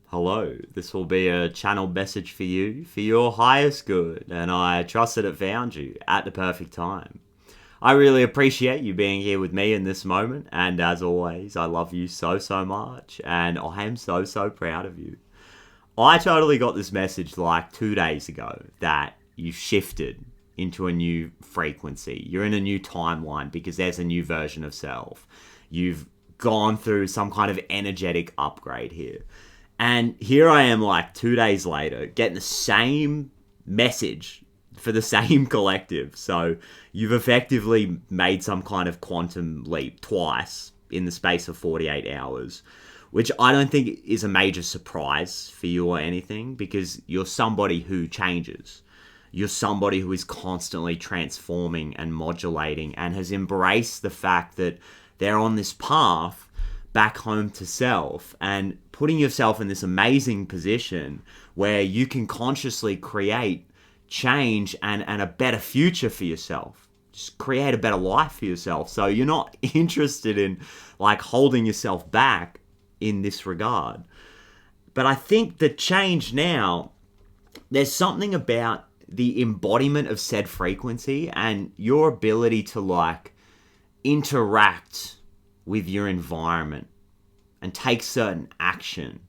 Hello, this will be a channel message for you, for your highest good, and I trust that it found you at the perfect time. I really appreciate you being here with me in this moment, and as always, I love you so, so much, and I am so, so proud of you. I totally got this message like 2 days ago that you've shifted into a new frequency. You're in a new timeline because there's a new version of self. You've gone through some kind of energetic upgrade here. And here I am like 2 days later getting the same message for the same collective. So you've effectively made some kind of quantum leap twice in the space of 48 hours, which I don't think is a major surprise for you or anything, because you're somebody who changes. You're somebody who is constantly transforming and modulating and has embraced the fact that they're on this path back home to self and putting yourself in this amazing position where you can consciously create change and a better future for yourself. Just create a better life for yourself. So you're not interested in like holding yourself back in this regard. But I think the change now, there's something about the embodiment of said frequency and your ability to like interact with your environment and take certain action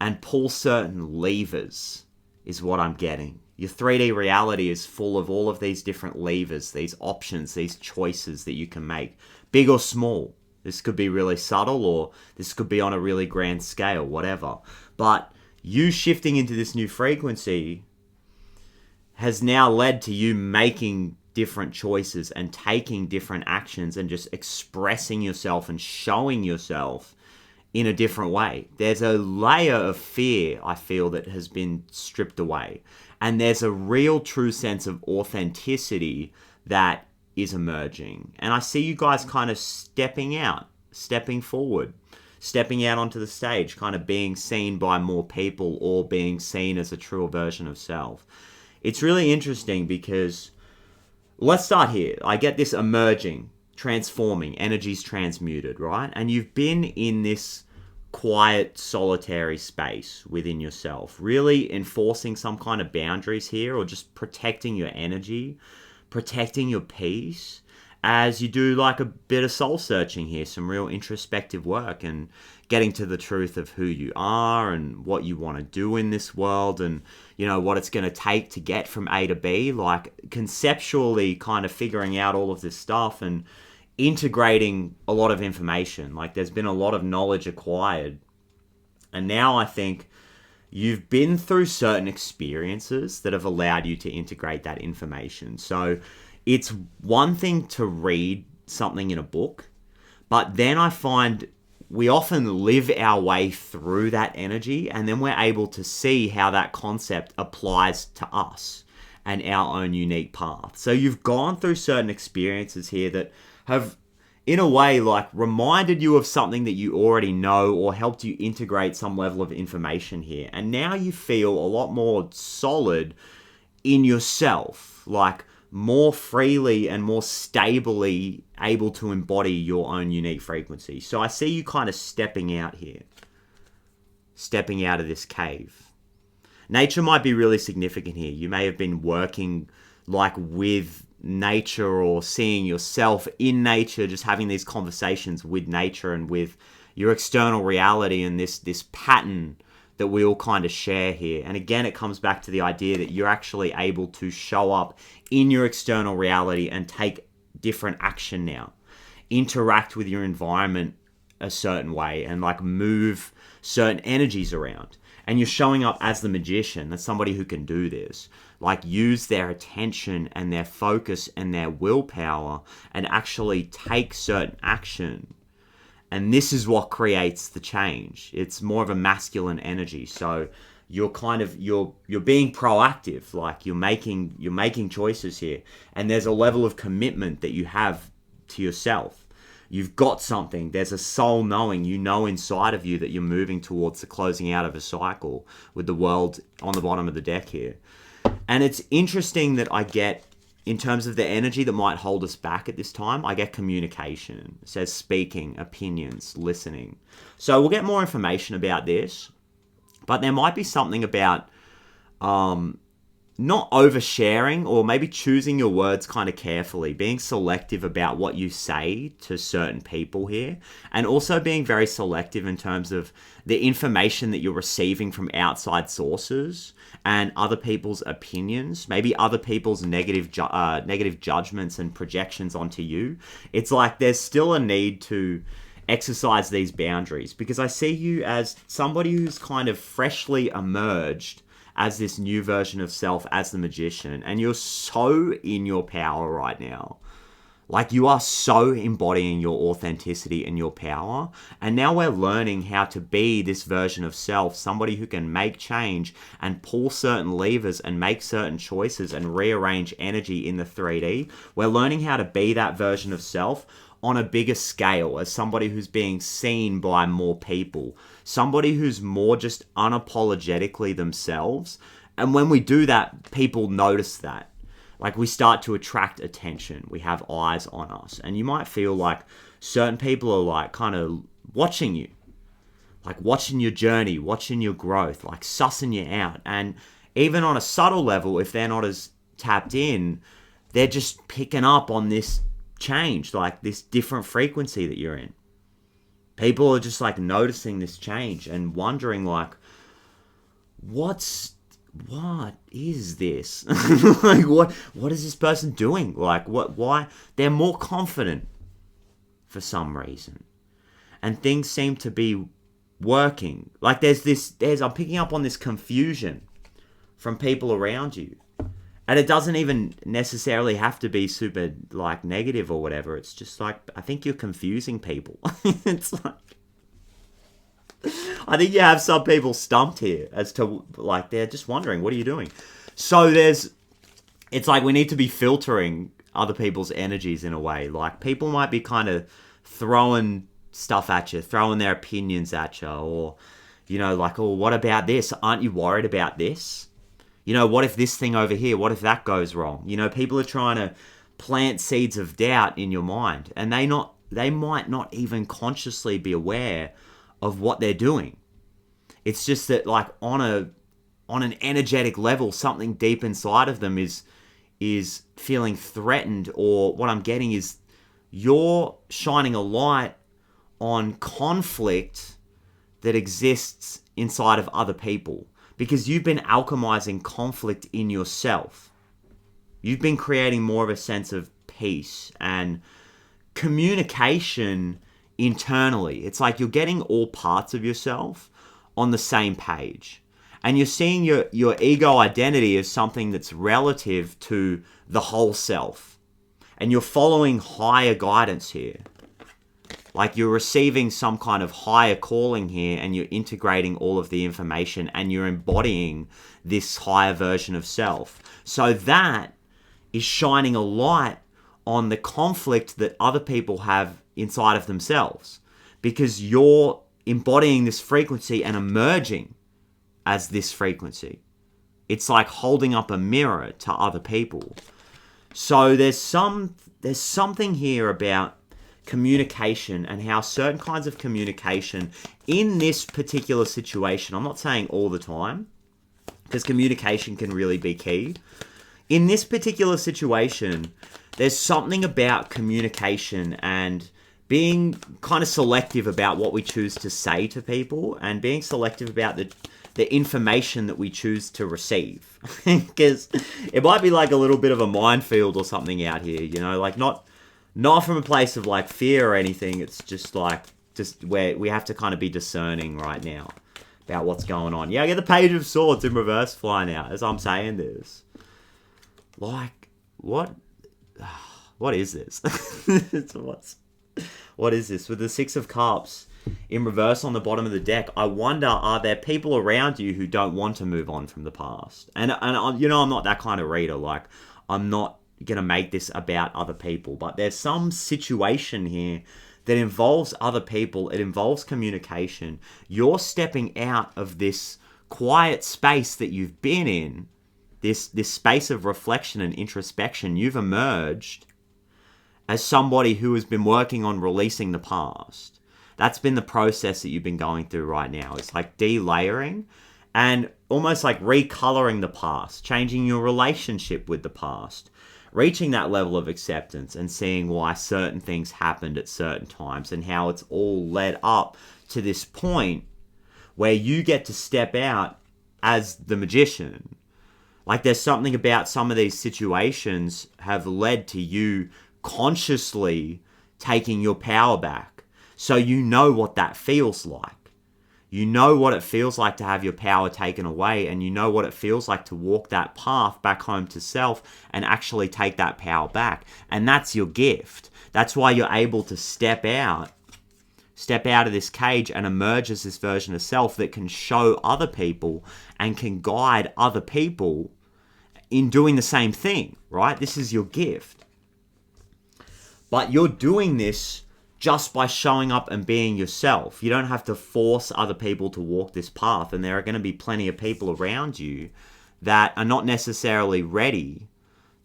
and pull certain levers is what I'm getting. Your 3D reality is full of all of these different levers, these options, these choices that you can make, big or small. This could be really subtle or this could be on a really grand scale, whatever. But you shifting into this new frequency has now led to you making different choices and taking different actions and just expressing yourself and showing yourself in a different way. There's a layer of fear, I feel, that has been stripped away. And there's a real true sense of authenticity that is emerging. And I see you guys kind of stepping out, stepping forward, stepping out onto the stage, kind of being seen by more people or being seen as a truer version of self. It's really interesting because let's start here. I get this emerging, transforming, energies transmuted, right? And you've been in this quiet, solitary space within yourself, really enforcing some kind of boundaries here or just protecting your energy, protecting your peace as you do like a bit of soul searching here, some real introspective work and getting to the truth of who you are and what you want to do in this world and, you know, what it's going to take to get from A to B, like conceptually kind of figuring out all of this stuff and integrating a lot of information. Like there's been a lot of knowledge acquired. And now I think you've been through certain experiences that have allowed you to integrate that information. So it's one thing to read something in a book, but then I find we often live our way through that energy and then we're able to see how that concept applies to us and our own unique path. So you've gone through certain experiences here that have, in a way, like reminded you of something that you already know or helped you integrate some level of information here. And now you feel a lot more solid in yourself, like more freely and more stably able to embody your own unique frequency. So I see you kind of stepping out here, stepping out of this cave. Nature might be really significant here. You may have been working like with nature or seeing yourself in nature, just having these conversations with nature and with your external reality and this pattern that we all kind of share here. And again, it comes back to the idea that you're actually able to show up in your external reality and take different action now. Interact with your environment a certain way and like move certain energies around. And you're showing up as the magician. That's somebody who can do this. Like use their attention and their focus and their willpower and actually take certain action. And this is what creates the change. It's more of a masculine energy. So you're kind of you're being proactive, like you're making choices here. And there's a level of commitment that you have to yourself. You've got something. There's a soul knowing. You know inside of you that you're moving towards the closing out of a cycle with the world on the bottom of the deck here. And it's interesting that I get, in terms of the energy that might hold us back at this time, I get communication. It says speaking, opinions, listening. So we'll get more information about this. But there might be something about not oversharing, or maybe choosing your words kind of carefully, being selective about what you say to certain people here, and also being very selective in terms of the information that you're receiving from outside sources and other people's opinions, maybe other people's negative judgments and projections onto you. It's like there's still a need to exercise these boundaries, because I see you as somebody who's kind of freshly emerged as this new version of self, as the magician, and you're so in your power right now. Like, you are so embodying your authenticity and your power, and now we're learning how to be this version of self, somebody who can make change and pull certain levers and make certain choices and rearrange energy in the 3D. We're learning how to be that version of self on a bigger scale, as somebody who's being seen by more people, somebody who's more just unapologetically themselves. And when we do that, people notice that. Like, we start to attract attention. We have eyes on us. And you might feel like certain people are like kind of watching you, like watching your journey, watching your growth, like sussing you out. And even on a subtle level, if they're not as tapped in, they're just picking up on this change, like this different frequency that you're in. People are just like noticing this change and wondering like, what is this? Like, what is this person doing? Like, why? They're more confident for some reason, and things seem to be working. Like, I'm picking up on this confusion from people around you. And it doesn't even necessarily have to be super, like, negative or whatever. It's just like, I think you're confusing people. It's like, I think you have some people stumped here as to, like, they're just wondering, what are you doing? So it's like we need to be filtering other people's energies in a way. Like, people might be kind of throwing stuff at you, throwing their opinions at you, or, you know, like, oh, what about this? Aren't you worried about this? You know, what if this thing over here, what if that goes wrong? You know, people are trying to plant seeds of doubt in your mind, and they might not even consciously be aware of what they're doing. It's just that, like, on an energetic level, something deep inside of them is feeling threatened, or what I'm getting is you're shining a light on conflict that exists inside of other people. Because you've been alchemizing conflict in yourself. You've been creating more of a sense of peace and communication internally. It's like you're getting all parts of yourself on the same page. And you're seeing your ego identity as something that's relative to the whole self. And you're following higher guidance here. Like, you're receiving some kind of higher calling here, and you're integrating all of the information, and you're embodying this higher version of self. So that is shining a light on the conflict that other people have inside of themselves, because you're embodying this frequency and emerging as this frequency. It's like holding up a mirror to other people. So there's something here about communication, and how certain kinds of communication in this particular situation, I'm not saying all the time, because communication can really be key. In this particular situation, there's something about communication and being kind of selective about what we choose to say to people, and being selective about the information that we choose to receive. Because it might be like a little bit of a minefield or something out here, you know, like not from a place of like fear or anything. It's just where we have to kind of be discerning right now about what's going on. Yeah, I get the Page of Swords in reverse flying out as I'm saying this. Like, what is this? What is this? With the Six of Cups in reverse on the bottom of the deck, I wonder, are there people around you who don't want to move on from the past? And you know, I'm not that kind of reader. Like, I'm not gonna make this about other people, but there's some situation here that involves other people. It involves communication. You're stepping out of this quiet space that you've been in, this space of reflection and introspection. You've emerged as somebody who has been working on releasing the past. That's been the process that you've been going through right now. It's like delayering and almost like recoloring the past, changing your relationship with the past, reaching that level of acceptance and seeing why certain things happened at certain times and how it's all led up to this point where you get to step out as the magician. Like, there's something about some of these situations have led to you consciously taking your power back. So you know what that feels like. You know what it feels like to have your power taken away, and you know what it feels like to walk that path back home to self and actually take that power back. And that's your gift. That's why you're able to step out of this cage and emerge as this version of self that can show other people and can guide other people in doing the same thing, right? This is your gift. But you're doing this just by showing up and being yourself. You don't have to force other people to walk this path, and there are going to be plenty of people around you that are not necessarily ready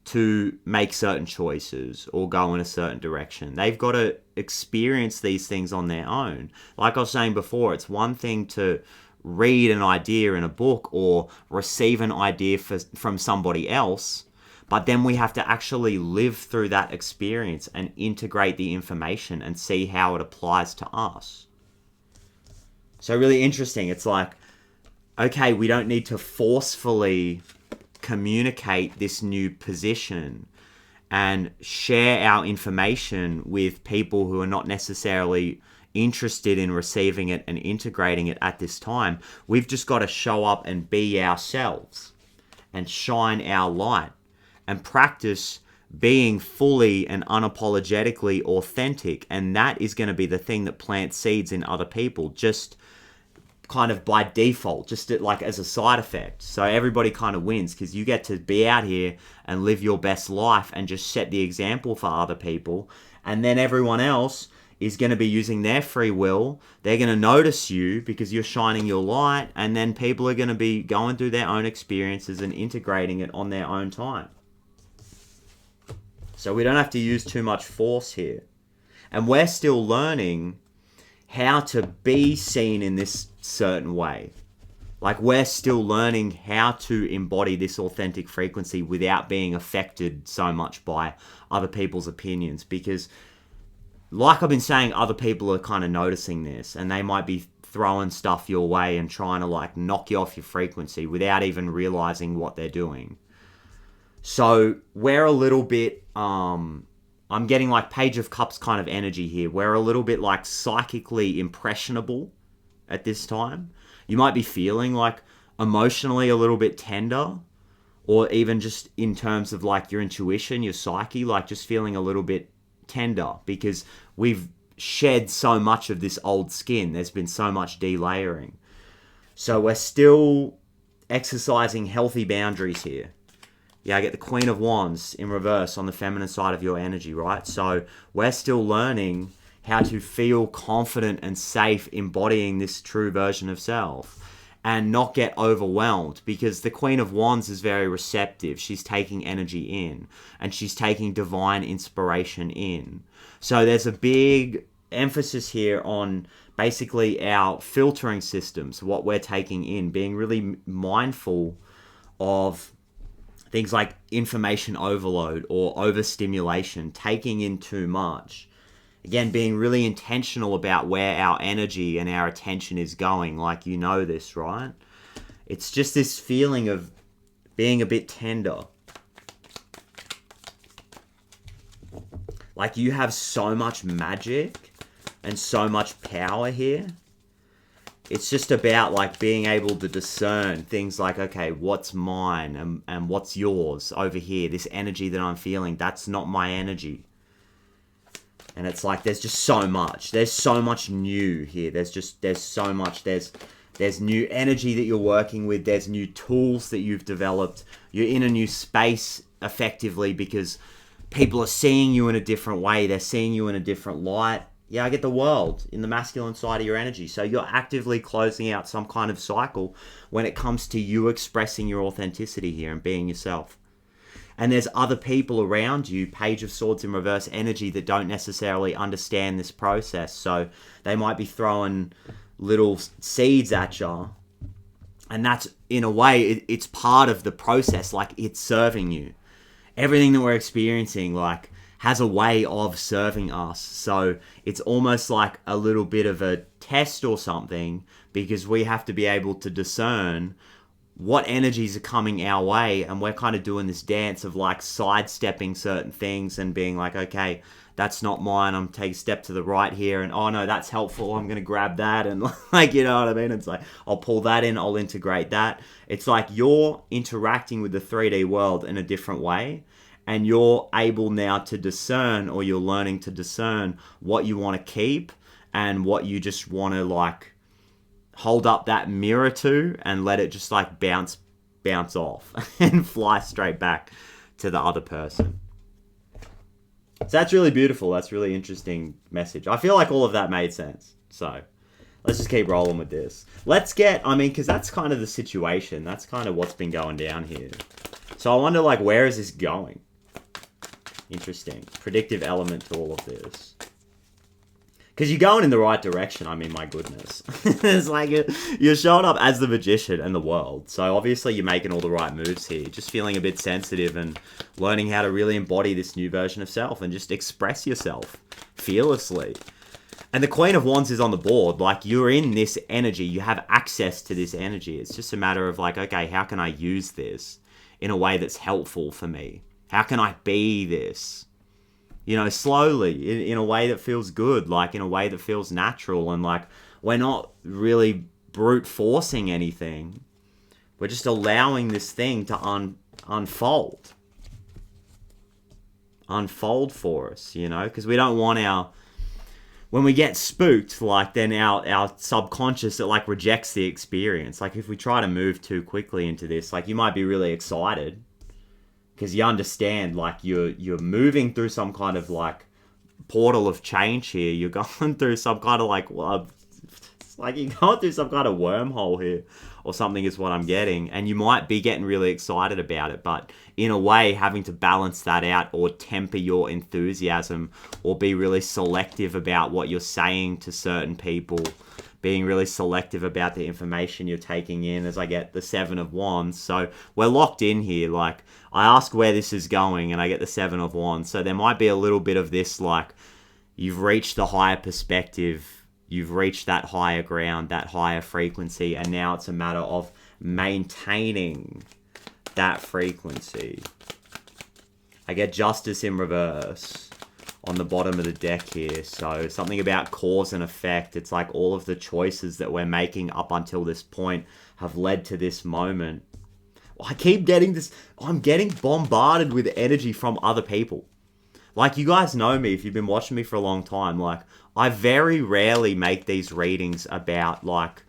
to make certain choices or go in a certain direction. They've got to experience these things on their own. Like I was saying before, it's one thing to read an idea in a book or receive an idea from somebody else, but then we have to actually live through that experience and integrate the information and see how it applies to us. So really interesting. It's like, okay, we don't need to forcefully communicate this new position and share our information with people who are not necessarily interested in receiving it and integrating it at this time. We've just got to show up and be ourselves and shine our light and practice being fully and unapologetically authentic. And that is going to be the thing that plants seeds in other people, just kind of by default, just like as a side effect. So everybody kind of wins because you get to be out here and live your best life and just set the example for other people. And then everyone else is going to be using their free will. They're going to notice you because you're shining your light, and then people are going to be going through their own experiences and integrating it on their own time. So we don't have to use too much force here. And we're still learning how to be seen in this certain way. Like, we're still learning how to embody this authentic frequency without being affected so much by other people's opinions, because like I've been saying, other people are kind of noticing this, and they might be throwing stuff your way and trying to like knock you off your frequency without even realizing what they're doing. So we're a little bit, I'm getting like Page of Cups kind of energy here. We're a little bit like psychically impressionable at this time. You might be feeling like emotionally a little bit tender, or even just in terms of like your intuition, your psyche, like just feeling a little bit tender because we've shed so much of this old skin. There's been so much delayering. So we're still exercising healthy boundaries here. Yeah, I get the Queen of Wands in reverse on the feminine side of your energy, right? So we're still learning how to feel confident and safe embodying this true version of self and not get overwhelmed, because the Queen of Wands is very receptive. She's taking energy in, and she's taking divine inspiration in. So there's a big emphasis here on basically our filtering systems, what we're taking in, being really mindful of things like information overload or overstimulation, taking in too much. Again, being really intentional about where our energy and our attention is going, like, you know this, right? It's just this feeling of being a bit tender. Like, you have so much magic and so much power here. It's just about like being able to discern things like, okay, what's mine and what's yours over here? This energy that I'm feeling, that's not my energy. And it's like, there's just so much. There's so much new here. There's so much. There's new energy that you're working with. There's new tools that you've developed. You're in a new space effectively because people are seeing you in a different way. They're seeing you in a different light. Yeah, I get the World in the masculine side of your energy. So you're actively closing out some kind of cycle when it comes to you expressing your authenticity here and being yourself. And there's other people around you, Page of Swords in reverse energy, that don't necessarily understand this process. So they might be throwing little seeds at you And that's, in a way, it's part of the process. Like, it's serving you. Everything that we're experiencing, like, has a way of serving us. So it's almost like a little bit of a test or something, because we have to be able to discern what energies are coming our way, and we're kind of doing this dance of like sidestepping certain things and being like, okay, that's not mine, I'm taking a step to the right here, and oh no, that's helpful, I'm gonna grab that, and like, you know what I mean? It's like, I'll pull that in, I'll integrate that. It's like you're interacting with the 3D world in a different way, and you're able now to discern, or you're learning to discern what you want to keep and what you just want to like hold up that mirror to and let it just like bounce off and fly straight back to the other person. So that's really beautiful. That's really interesting message. I feel like all of that made sense. So let's just keep rolling with this. Let's get, I mean, because that's kind of the situation. That's kind of what's been going down here. So I wonder, like, where is this going? Interesting. Predictive element to all of this. Because you're going in the right direction, I mean, my goodness. It's like you're showing up as the magician in the world. So obviously you're making all the right moves here. Just feeling a bit sensitive and learning how to really embody this new version of self and just express yourself fearlessly. And the Queen of Wands is on the board. Like, you're in this energy. You have access to this energy. It's just a matter of like, okay, how can I use this in a way that's helpful for me? How can I be this? You know, slowly, in a way that feels good, like in a way that feels natural, and like we're not really brute forcing anything. We're just allowing this thing to unfold for us, you know, because we don't want when we get spooked, like then our subconscious, it like rejects the experience. Like if we try to move too quickly into this, like you might be really excited, because you understand, like, you're moving through some kind of, like, portal of change here. You're going through some kind of, like, well, it's like you're going through some kind of wormhole here or something is what I'm getting. And you might be getting really excited about it, but in a way, having to balance that out or temper your enthusiasm or be really selective about what you're saying to certain people, being really selective about the information you're taking in, as I get the 7 of Wands. So we're locked in here. Like, I ask where this is going and I get the 7 of Wands. So there might be a little bit of this, like, you've reached the higher perspective, you've reached that higher ground, that higher frequency, and now it's a matter of maintaining that frequency. I get Justice in reverse on the bottom of the deck here. So something about cause and effect. It's like all of the choices that we're making up until this point have led to this moment. I keep getting this, I'm getting bombarded with energy from other people. Like, you guys know me, if you've been watching me for a long time, like, I very rarely make these readings about, like,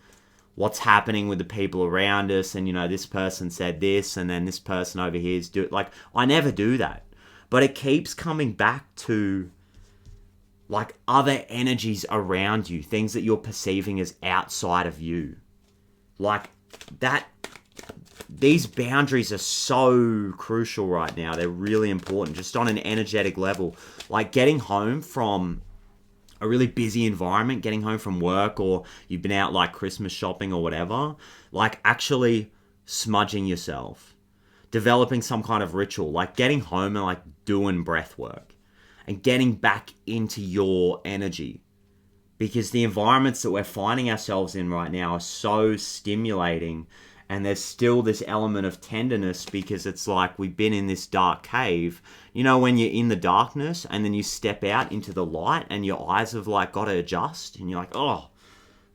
what's happening with the people around us, and, you know, this person said this, and then this person over here is doing, like, I never do that. But it keeps coming back to, like, other energies around you, things that you're perceiving as outside of you. Like, that, these boundaries are so crucial right now. They're really important, just on an energetic level. Like, getting home from a really busy environment, getting home from work, or you've been out, like, Christmas shopping or whatever, like, actually smudging yourself. Developing some kind of ritual, like getting home and like doing breath work and getting back into your energy, because the environments that we're finding ourselves in right now are so stimulating, and there's still this element of tenderness, because it's like we've been in this dark cave. You know, when you're in the darkness and then you step out into the light and your eyes have like got to adjust and you're like, oh,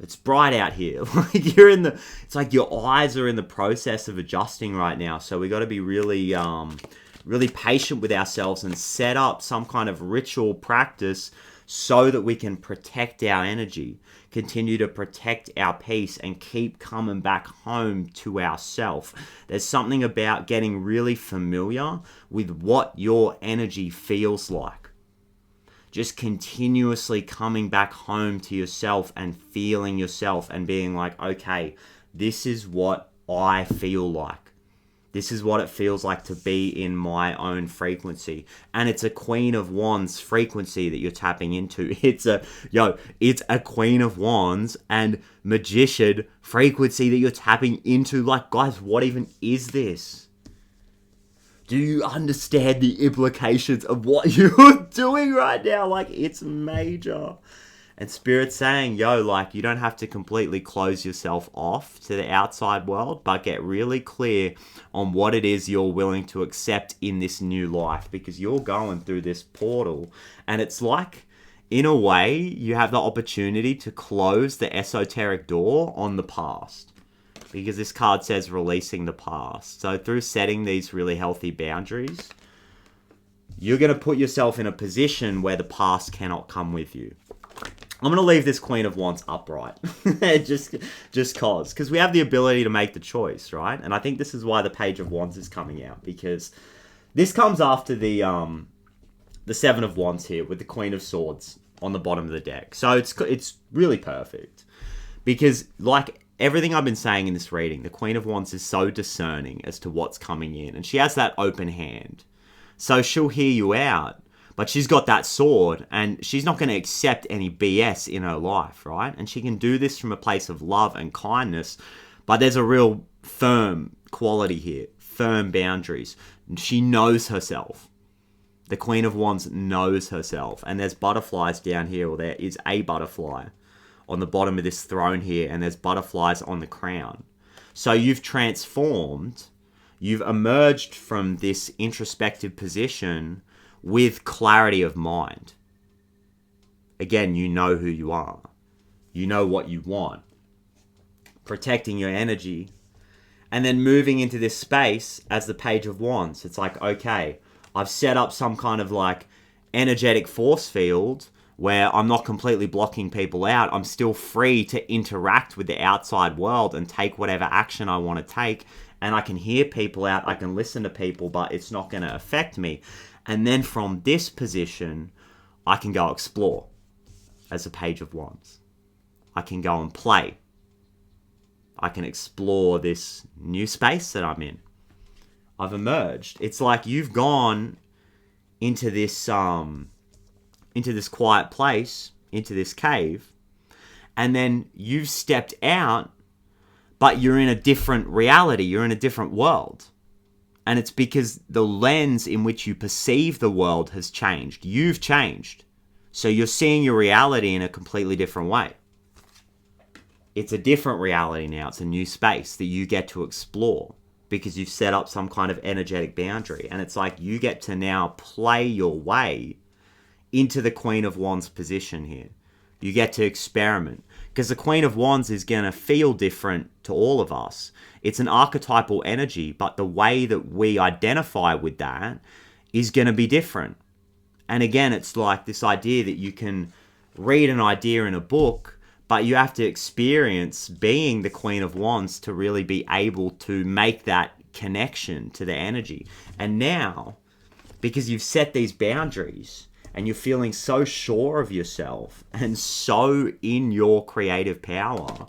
it's bright out here. Like, it's like your eyes are in the process of adjusting right now. So we got to be really, really patient with ourselves and set up some kind of ritual practice so that we can protect our energy, continue to protect our peace, and keep coming back home to ourself. There's something about getting really familiar with what your energy feels like. Just continuously coming back home to yourself and feeling yourself and being like, okay, this is what I feel like. This is what it feels like to be in my own frequency. And it's a Queen of Wands frequency that you're tapping into. It's a Queen of Wands and Magician frequency that you're tapping into. Like, guys, what even is this? Do you understand the implications of what you're doing right now? Like, it's major. And Spirit's saying, like, you don't have to completely close yourself off to the outside world, but get really clear on what it is you're willing to accept in this new life, because you're going through this portal. And it's like, in a way, you have the opportunity to close the esoteric door on the past, because this card says releasing the past. So through setting these really healthy boundaries, you're going to put yourself in a position where the past cannot come with you. I'm going to leave this Queen of Wands upright. just because we have the ability to make the choice, right? And I think this is why the Page of Wands is coming out, because this comes after the Seven of Wands here with the Queen of Swords on the bottom of the deck. So it's really perfect, because like everything I've been saying in this reading, the Queen of Wands is so discerning as to what's coming in, and she has that open hand. So she'll hear you out. But she's got that sword, and she's not going to accept any BS in her life, right? And she can do this from a place of love and kindness, but there's a real firm quality here, firm boundaries. She knows herself. The Queen of Wands knows herself, and there's butterflies down here, or there is a butterfly on the bottom of this throne here, and there's butterflies on the crown. So you've transformed, you've emerged from this introspective position with clarity of mind. Again, you know who you are. You know what you want. Protecting your energy. And then moving into this space as the Page of Wands. It's like, okay, I've set up some kind of like energetic force field where I'm not completely blocking people out. I'm still free to interact with the outside world and take whatever action I want to take. And I can hear people out. I can listen to people, but it's not going to affect me. And then from this position, I can go explore as a Page of Wands. I can go and play. I can explore this new space that I'm in. I've emerged. It's like you've gone into this quiet place, into this cave, and then you've stepped out, but you're in a different reality. You're in a different world. And it's because the lens in which you perceive the world has changed. You've changed. So you're seeing your reality in a completely different way. It's a different reality now. It's a new space that you get to explore because you've set up some kind of energetic boundary. And it's like you get to now play your way into the Queen of Wands position here. You get to experiment. Because the Queen of Wands is going to feel different to all of us. It's an archetypal energy, but the way that we identify with that is going to be different. And again, it's like this idea that you can read an idea in a book, but you have to experience being the Queen of Wands to really be able to make that connection to the energy. And now, because you've set these boundaries, and you're feeling so sure of yourself and so in your creative power,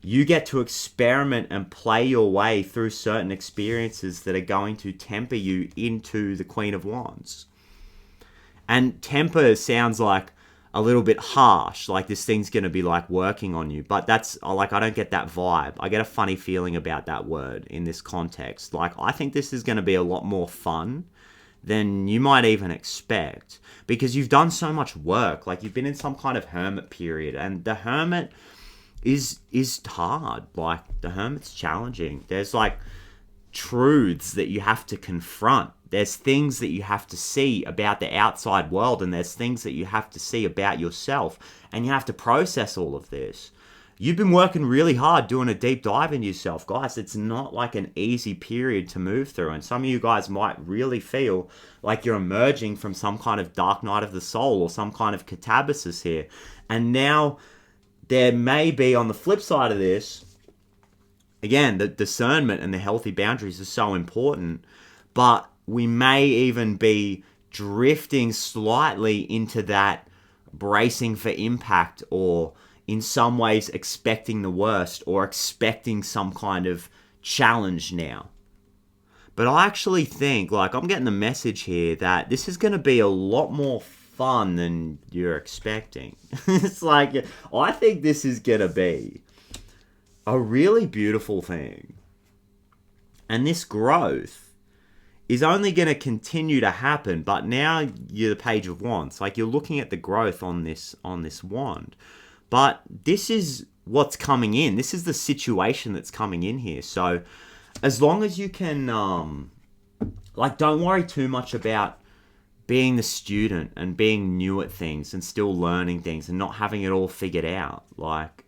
you get to experiment and play your way through certain experiences that are going to temper you into the Queen of Wands. And temper sounds like a little bit harsh, like this thing's going to be like working on you. But that's like, I don't get that vibe. I get a funny feeling about that word in this context. Like, I think this is going to be a lot more fun than you might even expect, because you've done so much work. Like, you've been in some kind of hermit period, and the hermit is hard. Like, the hermit's challenging. There's like truths that you have to confront. There's things that you have to see about the outside world, and there's things that you have to see about yourself, and you have to process all of this. You've been working really hard doing a deep dive into yourself, guys. It's not like an easy period to move through. And some of you guys might really feel like you're emerging from some kind of dark night of the soul or some kind of catabasis here. And now there may be, on the flip side of this, again, the discernment and the healthy boundaries are so important. But we may even be drifting slightly into that bracing for impact, or in some ways expecting the worst, or expecting some kind of challenge now. But I actually think, like, I'm getting the message here that this is going to be a lot more fun than you're expecting. It's like, I think this is going to be a really beautiful thing. And this growth is only going to continue to happen, but now you're the Page of Wands. Like, you're looking at the growth on this wand. But this is what's coming in. This is the situation that's coming in here. So as long as you can, like, don't worry too much about being the student and being new at things and still learning things and not having it all figured out. Like,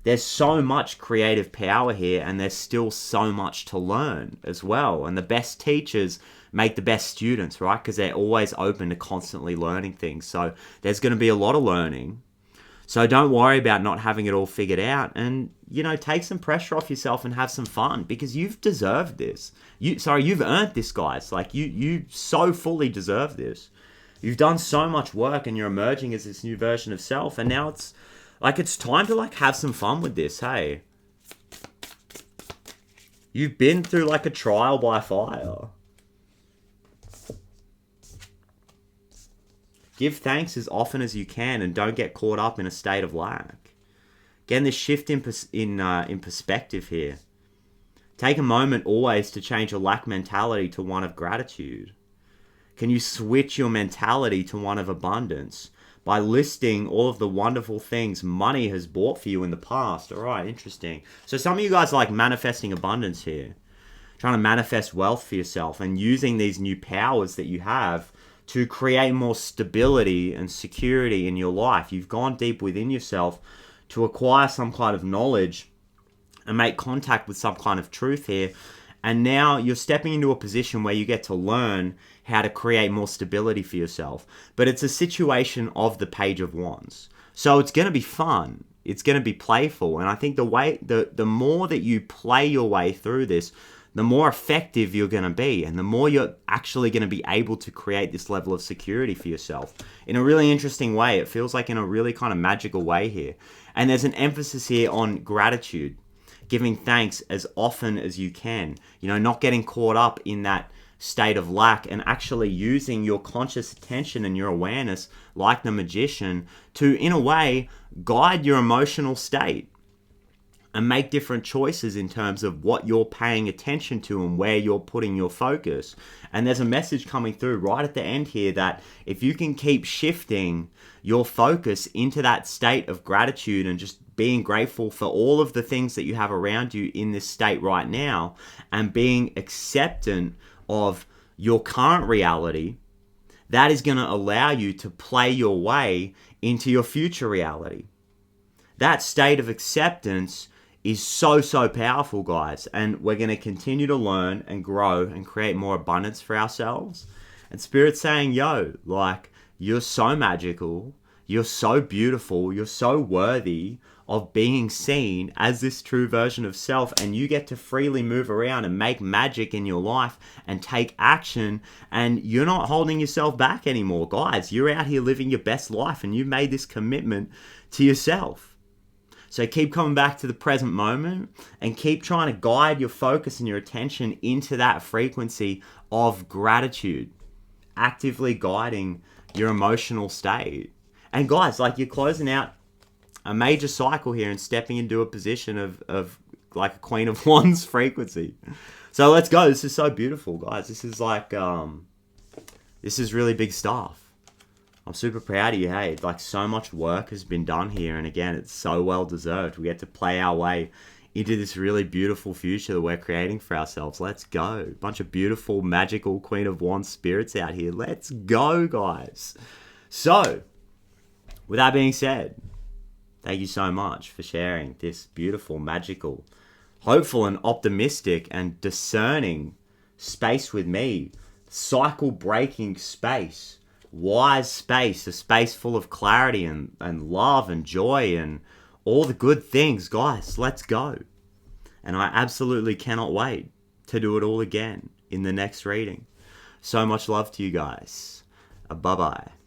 there's so much creative power here, and there's still so much to learn as well. And the best teachers make the best students, right? Because they're always open to constantly learning things. So there's going to be a lot of learning. So don't worry about not having it all figured out, and, you know, take some pressure off yourself and have some fun, because you've deserved this. You've earned this, guys. Like, you so fully deserve this. You've done so much work, and you're emerging as this new version of self, and now it's like, it's time to, like, have some fun with this, hey? You've been through, like, a trial by fire. Give thanks as often as you can, and don't get caught up in a state of lack. Again, this shift in perspective here. Take a moment always to change your lack mentality to one of gratitude. Can you switch your mentality to one of abundance by listing all of the wonderful things money has bought for you in the past? All right, interesting. So some of you guys are, like, manifesting abundance here. Trying to manifest wealth for yourself and using these new powers that you have to create more stability and security in your life. You've gone deep within yourself to acquire some kind of knowledge and make contact with some kind of truth here. And now you're stepping into a position where you get to learn how to create more stability for yourself. But it's a situation of the Page of Wands. So it's going to be fun. It's going to be playful. And I think the more that you play your way through this, the more effective you're going to be, and the more you're actually going to be able to create this level of security for yourself in a really interesting way. It feels like in a really kind of magical way here. And there's an emphasis here on gratitude, giving thanks as often as you can, you know, not getting caught up in that state of lack, and actually using your conscious attention and your awareness, like the magician, to, in a way, guide your emotional state and make different choices in terms of what you're paying attention to and where you're putting your focus. And there's a message coming through right at the end here that if you can keep shifting your focus into that state of gratitude and just being grateful for all of the things that you have around you in this state right now, and being acceptant of your current reality, that is going to allow you to play your way into your future reality. That state of acceptance is so, so powerful, guys. And we're going to continue to learn and grow and create more abundance for ourselves. And Spirit's saying, yo, like, you're so magical. You're so beautiful. You're so worthy of being seen as this true version of self. And you get to freely move around and make magic in your life and take action. And you're not holding yourself back anymore, guys. You're out here living your best life, and you've made this commitment to yourself. So keep coming back to the present moment and keep trying to guide your focus and your attention into that frequency of gratitude, actively guiding your emotional state. And guys, like, you're closing out a major cycle here and stepping into a position of like a Queen of Wands frequency. So let's go. This is so beautiful, guys. This is like, this is really big stuff. I'm super proud of you, hey. Like, so much work has been done here, and again, it's so well deserved. We get to play our way into this really beautiful future that we're creating for ourselves. Let's go. Bunch of beautiful, magical Queen of Wands spirits out here. Let's go, guys. So, with that being said, thank you so much for sharing this beautiful, magical, hopeful and optimistic and discerning space with me. Cycle-breaking space. Wise space, a space full of clarity and love and joy and all the good things. Guys, let's go. And I absolutely cannot wait to do it all again in the next reading. So much love to you guys. Bye-bye.